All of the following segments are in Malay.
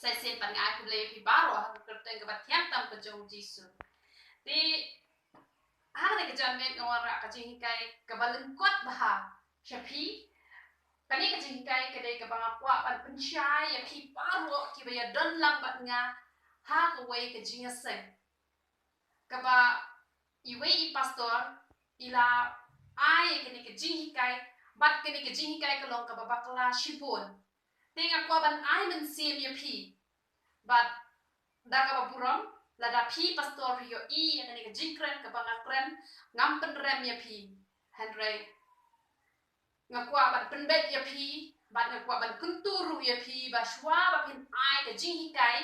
saya simpan ngai ku le pi baro ha kerteng ke bathiam tam ke jong jisu ti har ne ke jamet ngora ka jing kai ke balengkot bah syapi kani ke jing kai ke dei ke bangakwa ban pencai ya pi baro ki ba don lang bat nga ha ko wei ke jing seng ke ba iwe I pastor ila ai ke ni ke jing kai bat ke ni ke jing kai ke long ke ba bakla shibon tenga kwa ban ai men sim ya pi but da ka buram la da pi pastor yo I yang ni jingkren ka bangakren ngam penrem ya pi henry ngakwa ban penbet ya pi bat ngakwa ban kunturu ya pi ba shwa ba pin ai ka jinghikai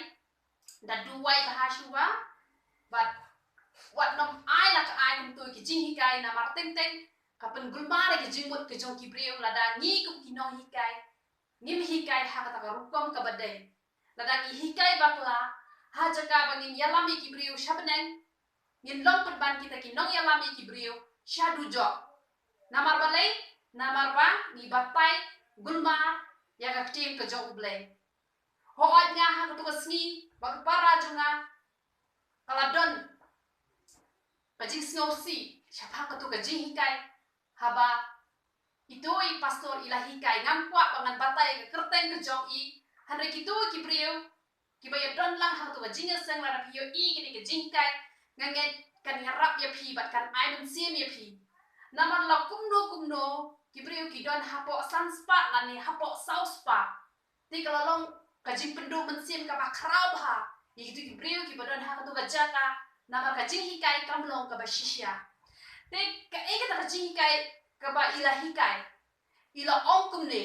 da duwai ba shwa but wat nom ai la ka ai kum tu ki jinghikai na mar teng teng ka pen gulmare ki jingmut ke jong ki breu la da ngi kum ki no hikai ngim hikai ha ka ta rukom ka badai ladang hikai bakla ha jaka bangin yalami ki briu shabneng ngin long put ban kita ki nong yalami ki briu shadu jo namar balai namar ba ni batai gulma ya ka tim ke jo ublai ho nya ha ka to sngi bag para junga kala don bajing sngosi shapa ka to ka jing hikai haba itoi pastor ilahi kai ngampwa bangan batai ke kerteng ke jong I hanre kitu ki priu ki bayar don lang ha tu jinga sang la pio I ki ke jingkai nganget kan ngarap ya pi bat kan ai ben sim ya pi namar la kumno ki priu ki don hapo san spa la ni hapo saus spa ti kala long ka jing pendu men sim ka ba krau ha ki tu ki priu ki badon ha tu jaka namar ka jing hikai kam long ka ba shisha te ka e ka jing hikai ka ba ilahi kai ila ongkum ne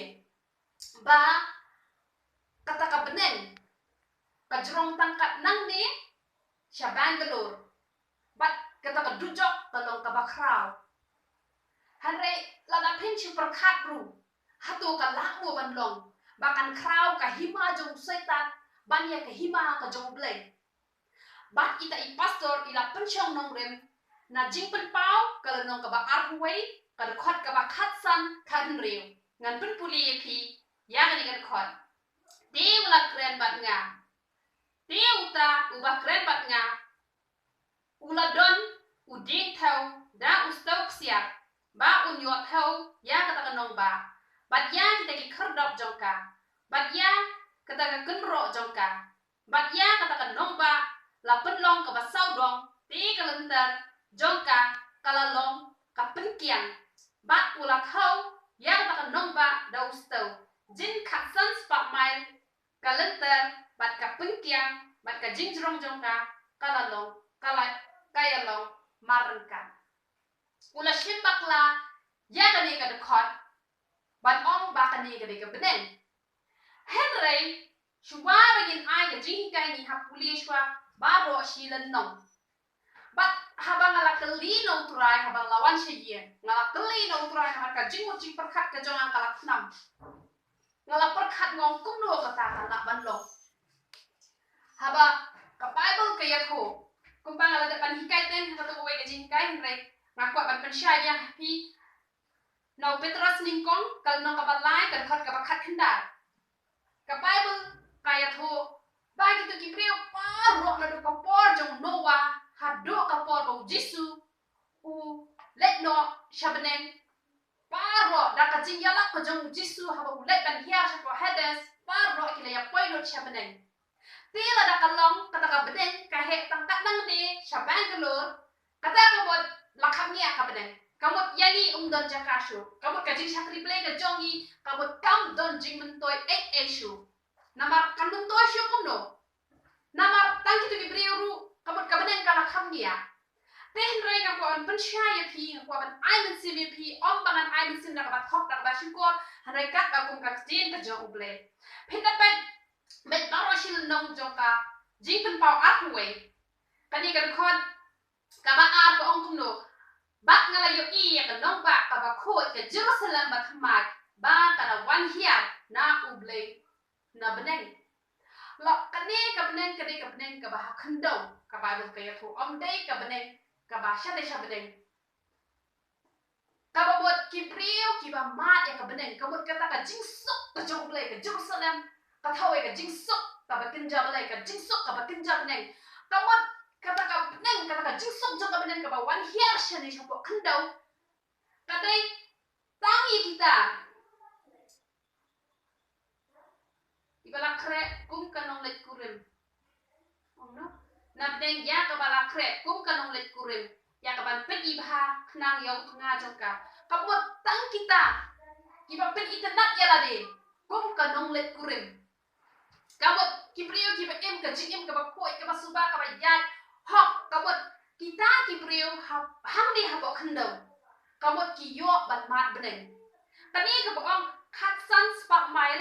ba kata ka beneng ka jrong tangkat nang ni sya Bangalore bat kata ka dujok talong ka bakrau hanre lada pinchu perkat ru hatu ka lakmu ban long bakan krau ka hima jong setan banya ka hima ka jong bleng bat ita I pastor ila penchong nong rem na jing pen pau ka nong ka ba arway ka khot ka ba khatsan kan riu ngan pen puli pi ya ni ka khot Dia ulah keren bat nga. Dia uta ubah keren bat nga. Ulah don uding tau da ustauk siap. Ba unyot tau ya kata kenong ba. Bat ya kita ki kerdop jongka. Bat ya kata ke kenro jongka. Bat ya kata kenong ba la penlong ke basau dong. Ti kalenter jongka kalalong ka penkiang. Bat ulah tau ya kata kenong ba da ustau. Jin katsan spak mail kalenter bat ka penkiang bat ka jingjrong jongka kalalong kayalong marengka ula shimbakla ya kani ka dekot bat ong ba kani ka de ka beneng henry shwa bagin ai ka jingkai ni hapuli shwa baro shilan nong bat habang ala kelino turai habang lawan shien ngala kelino turai ka jingmut jing perkat ka jongang kalak nam ngala perkat ngong kumno kata anak banlong haba ka bible ka yakho kumpang ala depan hikai ten ka to we ka jingkai re ngakwa ban pensyai yang pi no petras ningkong kal no ka balai ka khot ka bakhat khindar ka bible ka yakho ba gitu ki priyo paro na do ka por jong noa hado ka por bo jisu u let no shabneng paro da ka jingyala ko jong jisu haba ulet ban hiar sa ko hedes paro kila ya poino shabneng tila da kalong kata ka bedeng ka he tangkat nang ni sa Bangalore kata ka bot lakham niya ka bedeng kamot yani don jakashu kamot ka jing sakri play ka jongi kamot kam don jing mentoy eshu namar kan mentoy shu kumno namar tangki tu gibriuru kamot ka bedeng ka lakham niya Tehen rai nga ko an pensyaya pi nga ko an ai men sim pi om bangan ai men sim na ka thok na ba syukur hanai kat ba kum ka tin ka jong uble peta pen met baro shil nong jong ka jing pen pau atwe kani ka khon ka ba ar ko ong kum no ba nga la yo I ya ka nong ba ka ba ko ka Jerusalem ba khamat ba ka na wan hiya na uble na beneng lo kani ka beneng ka ba khandong ka ba ka ya thu om dei ka beneng kabasha de shabdeng kababot kibriu kiba mat ya kabdeng kabot kata ka jingsuk ka jongle ka Jerusalem ka thawe ka jingsuk kabakin jabalai ka jingsuk kabakin jabneng kamot kata ka neng kata ka jingsuk jong kabanen ka wan hiar shani shopok kendau kadai tangi kita ibala kre kum kanong let kurim no nabdeng ya kabala kre kum kanong let kurim ya kaban pet ibha knang yong nga jongka kamot tang kita iba pet itenat ya lade kum kanong let kurim kamot kipriyo kiba em ka jingim ka bakoi ka basuba ka bayat hok kamot kita kipriyo hang di habok kendau kamot ki yo ban mat beneng tani ka bong khatsan spak mail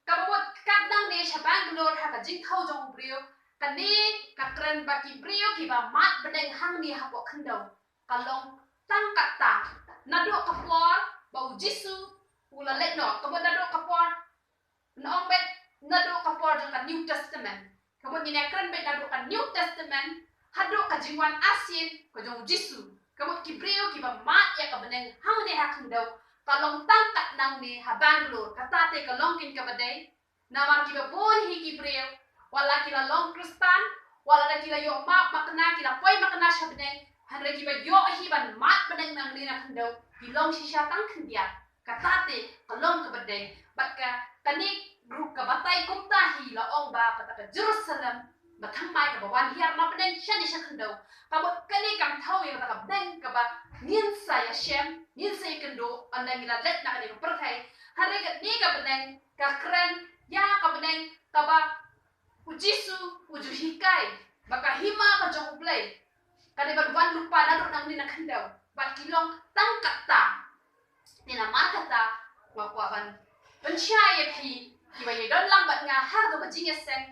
kamot kadang de shabang glor ha ka jing thau jong priyo tani ka kren ba kipriyo kiba mat beneng hang di habok kendau kalong tang kata nado kapor bau jisu ula letno kamot nado kapor nong bet nado kapor jong ka New Testament kamot ni kren bet nado ka New Testament hado ka jingwan asin ko jong jisu kamot kibriyo kiba mat ya ka beneng hang de ha kendau kalong tangkat nang ni habang lor katate kalong kin kabadai namar kiba bon hi kibriyo wala kila long kristan wala da kila yo mak makna kila poi makna shabneng hanre kiba yo hi ban mat beneng nang ni na kendau bilong shisha tang kendia katate kalong kabadai baka kanik grup kabatai kumta hi la ong ba kata ka Jerusalem bathang mai ka bawan hiar na beneng shani sha kendau kabot kali kam thau ya kata beneng ka ba ngin saya shem ngin saya kendo andang ila let na kani perthai hare ka ni ka beneng ka kren ya ka beneng ka ba ujisu uju hikai baka hima ka jong play kani ba wan lupa na do nang ni na kendau ba kilong tangkata ni na markata wakwa ban pencaya pi kiba ye don lang bat nga har do bajing sen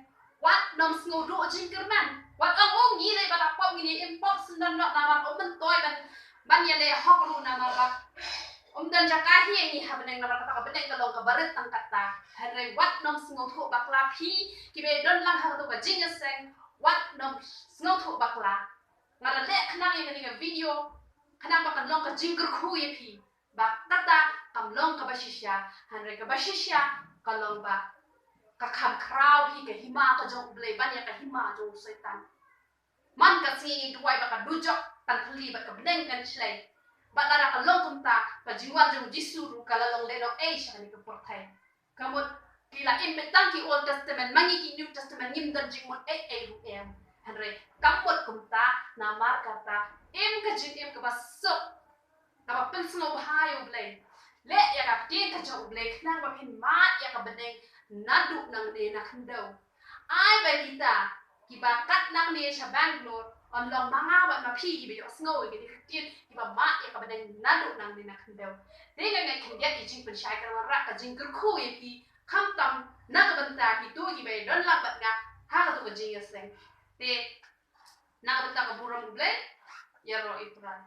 wat nom sngo do jingkerman wat ong ni le ba pop ni impop sundan no na ma men toy ban ya le hok lu na ma ba dan jakahi ni ha beneng na kata ka beneng kalong ka baret tang kata hare wat nom sngo tho bakla phi kibe don lang ha do bajing sen wat nom sngo tho bakla ngara le khnang ye ni video khnang ba kan long ka jingker khu ye phi ba kata kam long ka bashisha hare ka bashisha kalong ba ka kham kraw hi ka hima ka jong blai ban ya ka hima jong setan man ka si duai ba ka dujok tan thli ba ka beneng kan chlai ba la ka long kumta ka jiwan jong jisuru kala long le no e sha ni ka porthai kamot kila in betang ki Old Testament mangi ki New Testament ngim dan jing mot e ru em hanre kamot kumta na mar kata em ka jing em ka basok ka ba pensno bahayo blai le ya ka tin ka jong blai nang ba pin mat ya ka beneng nadu nang ne na kendau ai ba kita kiba kat nang ne sha Bangalore on long manga ba ma phi kiba yo sngo ki tin kiba ma ya ka beneng nadu nang ne na kendau de ngai kin dia ki jing pen shai ka ra ka jing kur khu ye ki kham tam na ka banta ki tu ki ba don la bat nga ha ka tu ka jing ya seng te na ka banta ka buram ble ya ro itran